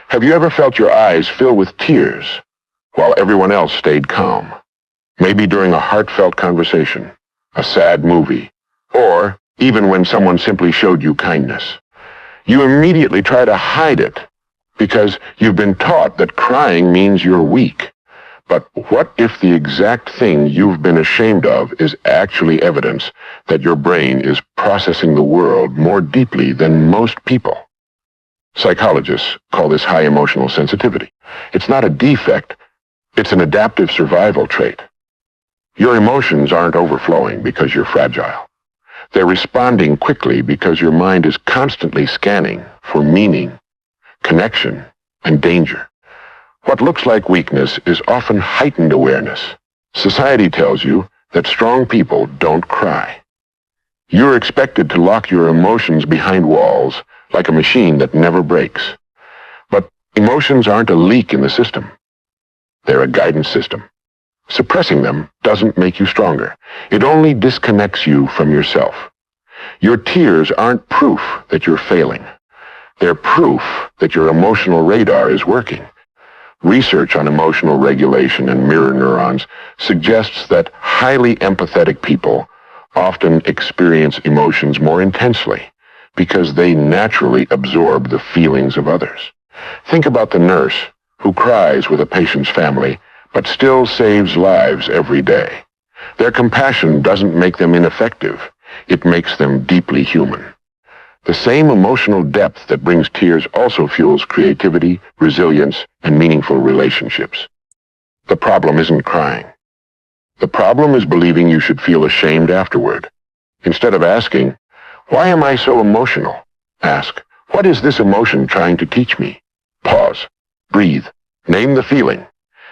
Have you ever felt your eyes fill with tears while everyone else stayed calm? Maybe during a heartfelt conversation, a sad movie, or even when someone simply showed you kindness. You immediately try to hide it because you've been taught that crying means you're weak. But what if the exact thing you've been ashamed of is actually evidence that your brain is processing the world more deeply than most people? Psychologists call this high emotional sensitivity. It's not a defect, it's an adaptive survival trait. Your emotions aren't overflowing because you're fragile. They're responding quickly because your mind is constantly scanning for meaning, connection, and danger. What looks like weakness is often heightened awareness. Society tells you that strong people don't cry. You're expected to lock your emotions behind walls like a machine that never breaks. But emotions aren't a leak in the system. They're a guidance system. Suppressing them doesn't make you stronger. It only disconnects you from yourself. Your tears aren't proof that you're failing. They're proof that your emotional radar is working. Research on emotional regulation and mirror neurons suggests that highly empathetic people often experience emotions more intensely because they naturally absorb the feelings of others. Think about the nurse who cries with a patient's family but still saves lives every day. Their compassion doesn't make them ineffective. It makes them deeply human. The same emotional depth that brings tears also fuels creativity, resilience, and meaningful relationships. The problem isn't crying. The problem is believing you should feel ashamed afterward. Instead of asking, "Why am I so emotional?" ask, "What is this emotion trying to teach me?" Pause. Breathe. Name the feeling.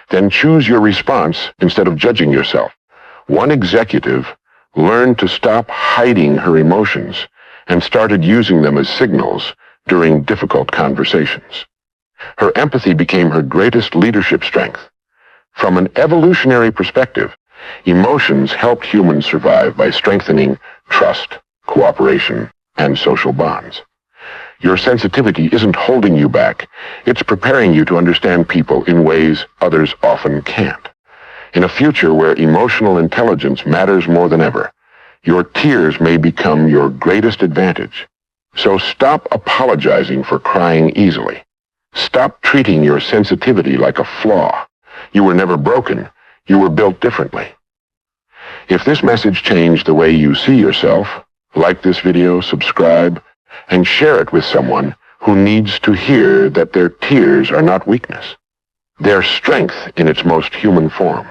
Then choose your response instead of judging yourself. One executive learned to stop hiding her emotions and started using them as signals during difficult conversations. Her empathy became her greatest leadership strength. From an evolutionary perspective, emotions helped humans survive by strengthening trust, cooperation, and social bonds. Your sensitivity isn't holding you back. It's preparing you to understand people in ways others often can't. In a future where emotional intelligence matters more than ever, your tears may become your greatest advantage. So stop apologizing for crying easily. Stop treating your sensitivity like a flaw. You were never broken. You were built differently. If this message changed the way you see yourself, like this video, subscribe, and share it with someone who needs to hear that their tears are not weakness. They're strength in its most human form.